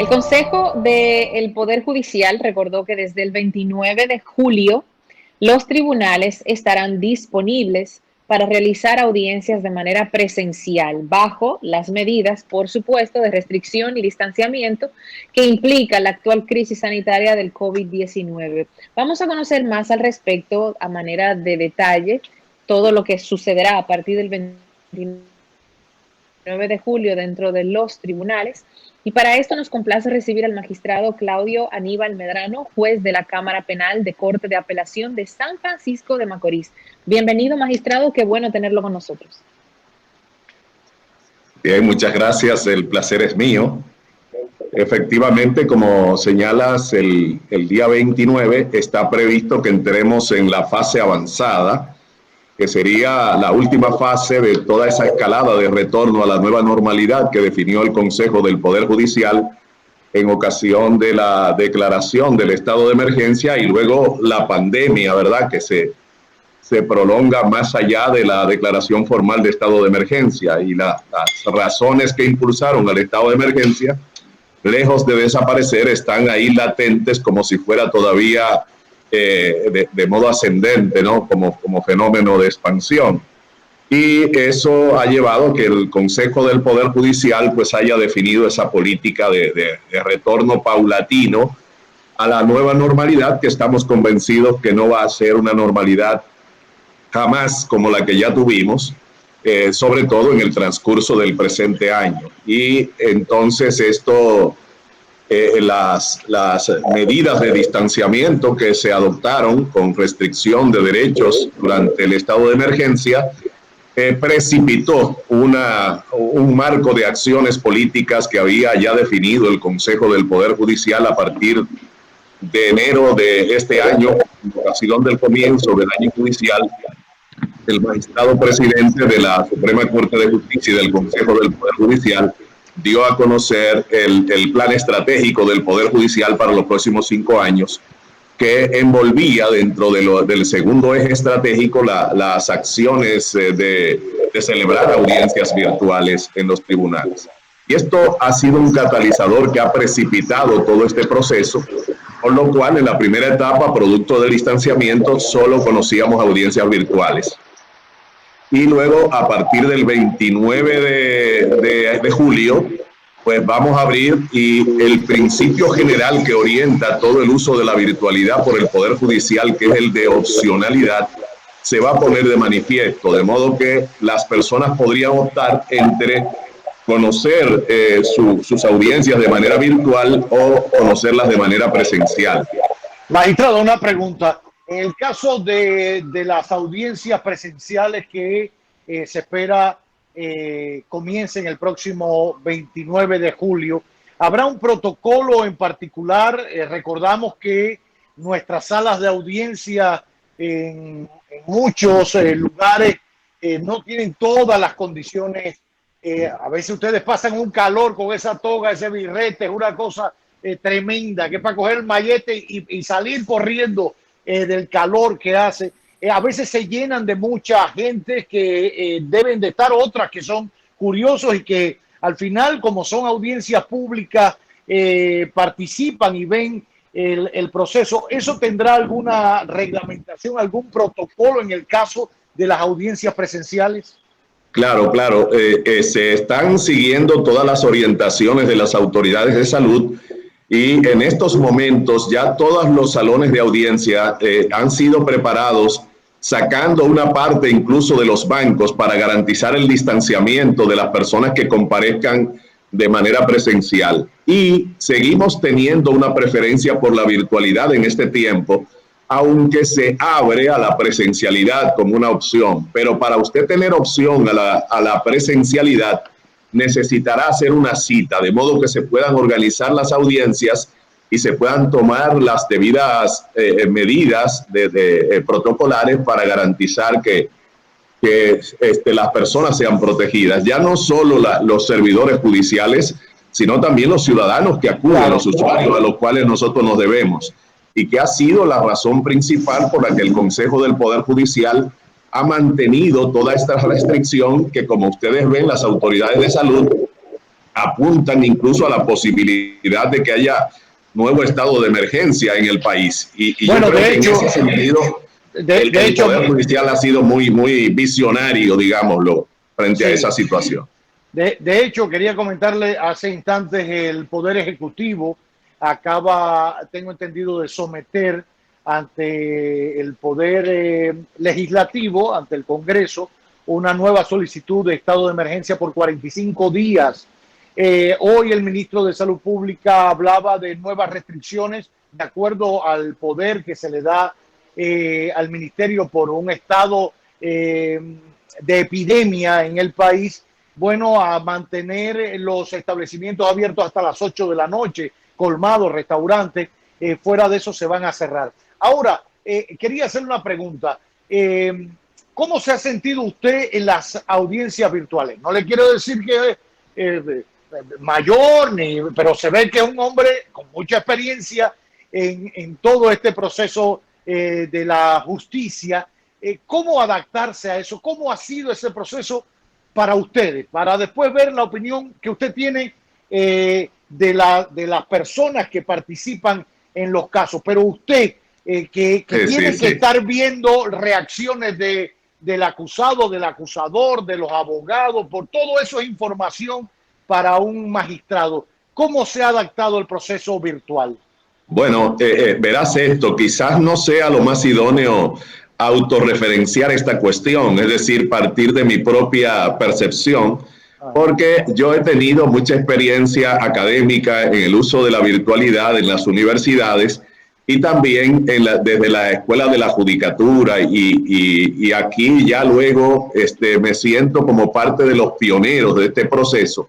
El Consejo del Poder Judicial recordó que desde el 29 de julio los tribunales estarán disponibles para realizar audiencias de manera presencial, bajo las medidas, por supuesto, de restricción y distanciamiento que implica la actual crisis sanitaria del COVID-19. Vamos a conocer más al respecto, a manera de detalle, todo lo que sucederá a partir del 29 de julio dentro de los tribunales. Y para esto nos complace recibir al magistrado Claudio Aníbal Medrano, juez de la Cámara Penal de Corte de Apelación de San Francisco de Macorís. Bienvenido, magistrado, qué bueno tenerlo con nosotros. Bien, muchas gracias, el placer es mío. Efectivamente, como señalas, el día 29 está previsto que entremos en la fase avanzada, que sería la última fase de toda esa escalada de retorno a la nueva normalidad que definió el Consejo del Poder Judicial en ocasión de la declaración del estado de emergencia y luego la pandemia, ¿verdad?, que se prolonga más allá de la declaración formal de estado de emergencia. Y las razones que impulsaron al estado de emergencia, lejos de desaparecer, están ahí latentes como si fuera todavía de modo ascendente, ¿no?, como fenómeno de expansión. Y eso ha llevado a que el Consejo del Poder Judicial pues haya definido esa política de retorno paulatino a la nueva normalidad, que estamos convencidos que no va a ser una normalidad jamás como la que ya tuvimos, sobre todo en el transcurso del presente año. Y entonces esto, las medidas de distanciamiento que se adoptaron con restricción de derechos durante el estado de emergencia, precipitó un marco de acciones políticas que había ya definido el Consejo del Poder Judicial a partir de enero de este año, en ocasión del comienzo del año judicial. El magistrado presidente de la Suprema Corte de Justicia y del Consejo del Poder Judicial dio a conocer el plan estratégico del Poder Judicial para los próximos 5 años, que envolvía dentro del segundo eje estratégico las acciones de celebrar audiencias virtuales en los tribunales. Y esto ha sido un catalizador que ha precipitado todo este proceso, por lo cual en la primera etapa, producto del distanciamiento, solo conocíamos audiencias virtuales. Y luego, a partir del 29 de julio, pues vamos a abrir, y el principio general que orienta todo el uso de la virtualidad por el Poder Judicial, que es el de opcionalidad, se va a poner de manifiesto, de modo que las personas podrían optar entre conocer sus audiencias de manera virtual o conocerlas de manera presencial. Magistrado, una pregunta. En el caso de las audiencias presenciales que se espera comiencen el próximo 29 de julio, ¿habrá un protocolo en particular? Recordamos que nuestras salas de audiencia en muchos lugares no tienen todas las condiciones. A veces ustedes pasan un calor con esa toga, ese birrete, es una cosa tremenda, que es para coger el mallete y salir corriendo del calor que hace. A veces se llenan de mucha gente que deben de estar, otras que son curiosos y que al final, como son audiencias públicas, participan y ven el proceso. ¿Eso tendrá alguna reglamentación, algún protocolo en el caso de las audiencias presenciales? Claro. Se están siguiendo todas las orientaciones de las autoridades de salud. Y en estos momentos ya todos los salones de audiencia han sido preparados, sacando una parte incluso de los bancos para garantizar el distanciamiento de las personas que comparezcan de manera presencial. Y seguimos teniendo una preferencia por la virtualidad en este tiempo, aunque se abre a la presencialidad como una opción. Pero para usted tener opción a la presencialidad, necesitará hacer una cita, de modo que se puedan organizar las audiencias y se puedan tomar las debidas medidas protocolares para garantizar que las personas sean protegidas. Ya no solo los servidores judiciales, sino también los ciudadanos que acuden, los usuarios a los cuales nosotros nos debemos, y que ha sido la razón principal por la que el Consejo del Poder Judicial ha mantenido toda esta restricción que, como ustedes ven, las autoridades de salud apuntan incluso a la posibilidad de que haya nuevo estado de emergencia en el país. Y bueno, yo creo de que hecho, en ese sentido, el Poder Judicial ha sido muy visionario, digámoslo, frente a esa situación. De hecho, quería comentarle hace instantes, el Poder Ejecutivo acaba, tengo entendido, de someter ante el Poder Legislativo, ante el Congreso, una nueva solicitud de estado de emergencia por 45 días. Hoy el ministro de Salud Pública hablaba de nuevas restricciones de acuerdo al poder que se le da al ministerio por un estado de epidemia en el país. Bueno, a mantener los establecimientos abiertos hasta las 8 de la noche, colmados, restaurantes, fuera de eso se van a cerrar. Ahora, quería hacer una pregunta. ¿Cómo se ha sentido usted en las audiencias virtuales? No le quiero decir que mayor, pero se ve que es un hombre con mucha experiencia en todo este proceso de la justicia. ¿Cómo adaptarse a eso? ¿Cómo ha sido ese proceso para ustedes? Para después ver la opinión que usted tiene de las personas que participan en los casos. Pero usted, que tiene que estar viendo reacciones del acusado, del acusador, de los abogados, por todo eso es información para un magistrado. ¿Cómo se ha adaptado el proceso virtual? Bueno, verás esto, quizás no sea lo más idóneo autorreferenciar esta cuestión, es decir, partir de mi propia percepción, porque yo he tenido mucha experiencia académica en el uso de la virtualidad en las universidades y también desde la Escuela de la Judicatura y aquí ya luego me siento como parte de los pioneros de este proceso,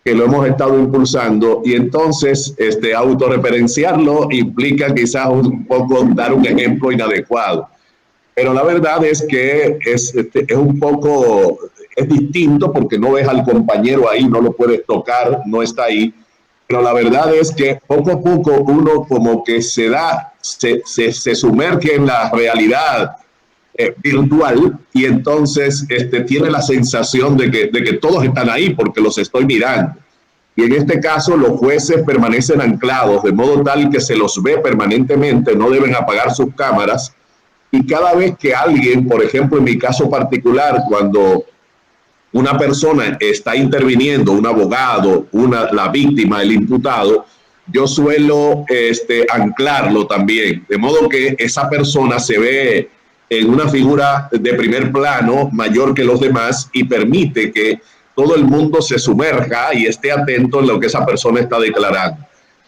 que lo hemos estado impulsando, y entonces autorreferenciarlo implica quizás un poco dar un ejemplo inadecuado. Pero la verdad es que es un poco, es distinto porque no ves al compañero ahí, no lo puedes tocar, no está ahí. Pero la verdad es que poco a poco uno como que se sumerge en la realidad virtual y entonces tiene la sensación de que todos están ahí porque los estoy mirando. Y en este caso los jueces permanecen anclados de modo tal que se los ve permanentemente, no deben apagar sus cámaras. Y cada vez que alguien, por ejemplo, en mi caso particular, cuando una persona está interviniendo, un abogado, la víctima, el imputado, yo suelo anclarlo también, de modo que esa persona se ve en una figura de primer plano mayor que los demás y permite que todo el mundo se sumerja y esté atento en lo que esa persona está declarando.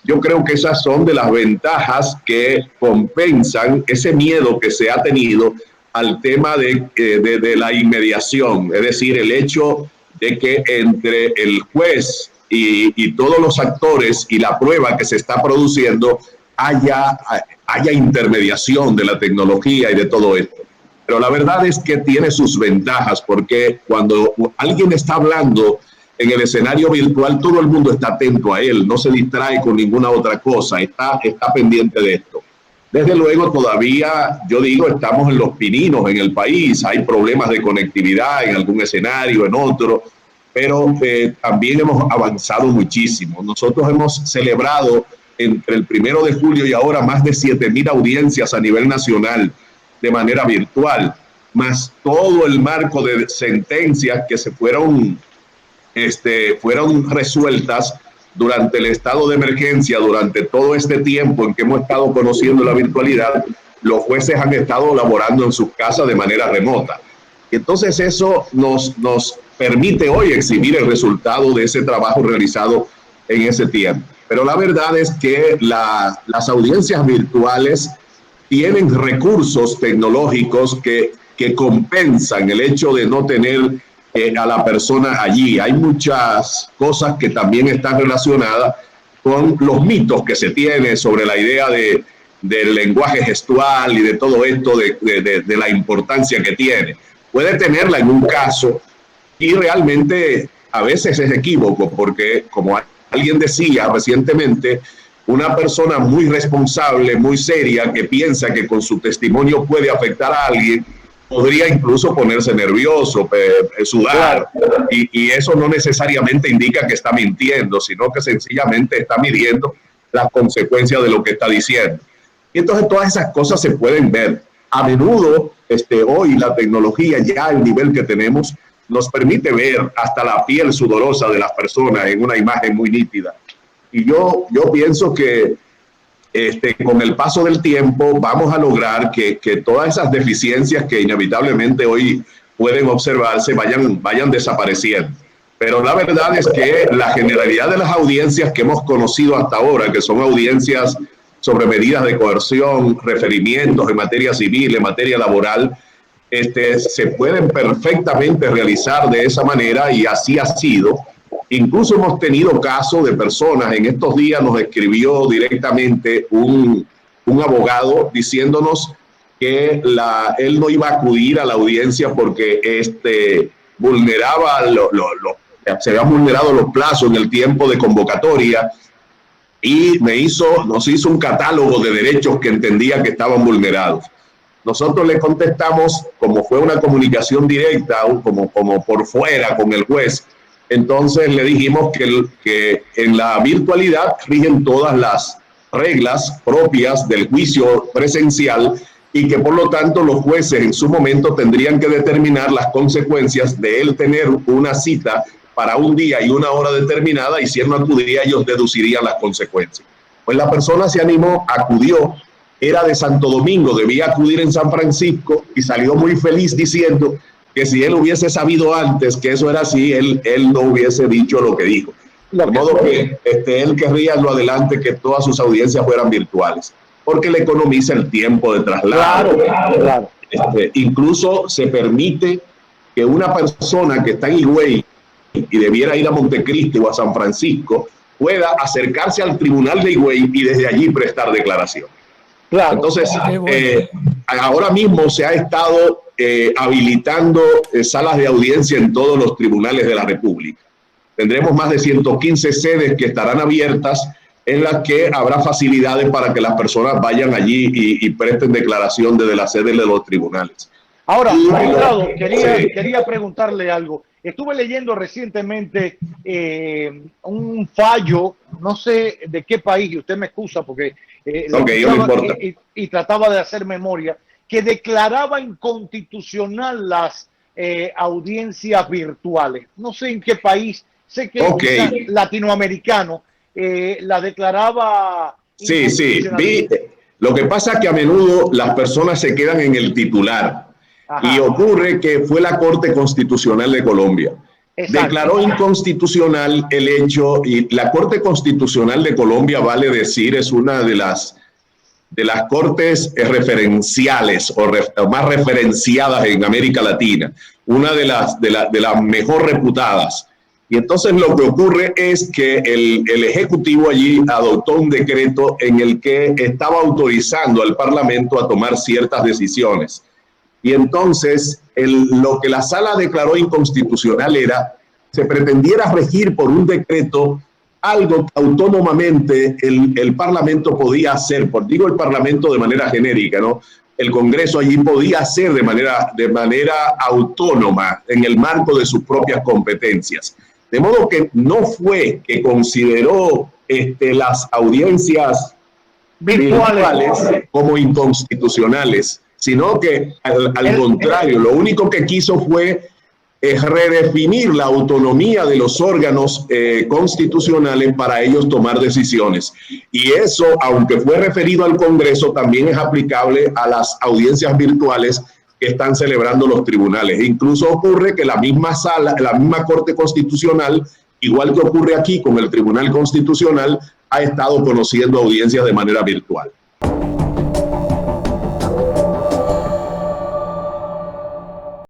Yo creo que esas son de las ventajas que compensan ese miedo que se ha tenido al tema de la inmediación, es decir, el hecho de que entre el juez y todos los actores y la prueba que se está produciendo haya intermediación de la tecnología y de todo esto. Pero la verdad es que tiene sus ventajas, porque cuando alguien está hablando en el escenario virtual, todo el mundo está atento a él, no se distrae con ninguna otra cosa, está pendiente de esto. Desde luego, todavía, yo digo, estamos en los pininos en el país, hay problemas de conectividad en algún escenario, en otro, pero también hemos avanzado muchísimo. Nosotros hemos celebrado entre el 1 de julio y ahora más de 7,000 audiencias a nivel nacional de manera virtual, más todo el marco de sentencias que se fueron resueltas durante el estado de emergencia, durante todo este tiempo en que hemos estado conociendo la virtualidad. Los jueces han estado laborando en sus casas de manera remota. Y entonces eso nos permite hoy exhibir el resultado de ese trabajo realizado en ese tiempo. Pero la verdad es que las audiencias virtuales tienen recursos tecnológicos que compensan el hecho de no tener a la persona allí. Hay muchas cosas que también están relacionadas con los mitos que se tiene sobre la idea del lenguaje gestual y de todo esto, de la importancia que tiene. Puede tenerla en un caso y realmente a veces es equívoco, porque como alguien decía recientemente, una persona muy responsable, muy seria, que piensa que con su testimonio puede afectar a alguien, podría incluso ponerse nervioso, sudar, y eso no necesariamente indica que está mintiendo, sino que sencillamente está midiendo las consecuencias de lo que está diciendo. Y entonces todas esas cosas se pueden ver. A menudo, hoy la tecnología, ya el nivel que tenemos, nos permite ver hasta la piel sudorosa de las personas en una imagen muy nítida. Y yo pienso que con el paso del tiempo vamos a lograr que todas esas deficiencias que inevitablemente hoy pueden observarse vayan desapareciendo. Pero la verdad es que la generalidad de las audiencias que hemos conocido hasta ahora, que son audiencias sobre medidas de coerción, referimientos en materia civil, en materia laboral, se pueden perfectamente realizar de esa manera, y así ha sido. Incluso hemos tenido casos de personas, en estos días nos escribió directamente un abogado diciéndonos que él no iba a acudir a la audiencia porque vulneraba se habían vulnerado los plazos en el tiempo de convocatoria, y nos hizo un catálogo de derechos que entendía que estaban vulnerados. Nosotros le contestamos, como fue una comunicación directa, como por fuera con el juez. Entonces le dijimos que en la virtualidad rigen todas las reglas propias del juicio presencial, y que por lo tanto los jueces en su momento tendrían que determinar las consecuencias de él tener una cita para un día y una hora determinada, y si él no acudiría, ellos deducirían las consecuencias. Pues la persona se animó, acudió, era de Santo Domingo, debía acudir en San Francisco, y salió muy feliz diciendo que si él hubiese sabido antes que eso era así, él no hubiese dicho lo que dijo. De modo que él querría en lo adelante que todas sus audiencias fueran virtuales, porque le economiza el tiempo de traslado. Claro. Incluso se permite que una persona que está en Higüey y debiera ir a Montecristi o a San Francisco pueda acercarse al tribunal de Higüey y desde allí prestar declaración. Claro. Entonces, ahora mismo se ha estado habilitando salas de audiencia en todos los tribunales de la República. Tendremos más de 115 sedes que estarán abiertas, en las que habrá facilidades para que las personas vayan allí y presten declaración desde la sede de los tribunales. Ahora, magistrado, quería preguntarle algo. Estuve leyendo recientemente un fallo, no sé de qué país, y usted me excusa porque no importa. Y trataba de hacer memoria, que declaraba inconstitucional las audiencias virtuales. No sé en qué país, sé que es latinoamericano, la declaraba. Sí, lo que pasa es que a menudo las personas se quedan en el titular. Ajá. Y ocurre que fue la Corte Constitucional de Colombia. Exacto. Declaró inconstitucional el hecho, y la Corte Constitucional de Colombia, vale decir, es una de las cortes referenciales o más referenciadas en América Latina, una de las mejor reputadas. Y entonces lo que ocurre es que el Ejecutivo allí adoptó un decreto en el que estaba autorizando al Parlamento a tomar ciertas decisiones. Y entonces lo que la sala declaró inconstitucional se pretendiera regir por un decreto algo que autónomamente el Parlamento podía hacer, digo el Parlamento de manera genérica, ¿no? El Congreso allí podía hacer de manera autónoma en el marco de sus propias competencias. De modo que no fue que consideró las audiencias virtuales como inconstitucionales, sino que al contrario, lo único que quiso fue redefinir la autonomía de los órganos constitucionales para ellos tomar decisiones. Y eso, aunque fue referido al Congreso, también es aplicable a las audiencias virtuales que están celebrando los tribunales. Incluso ocurre que la misma Corte Constitucional, igual que ocurre aquí con el Tribunal Constitucional, ha estado conociendo audiencias de manera virtual.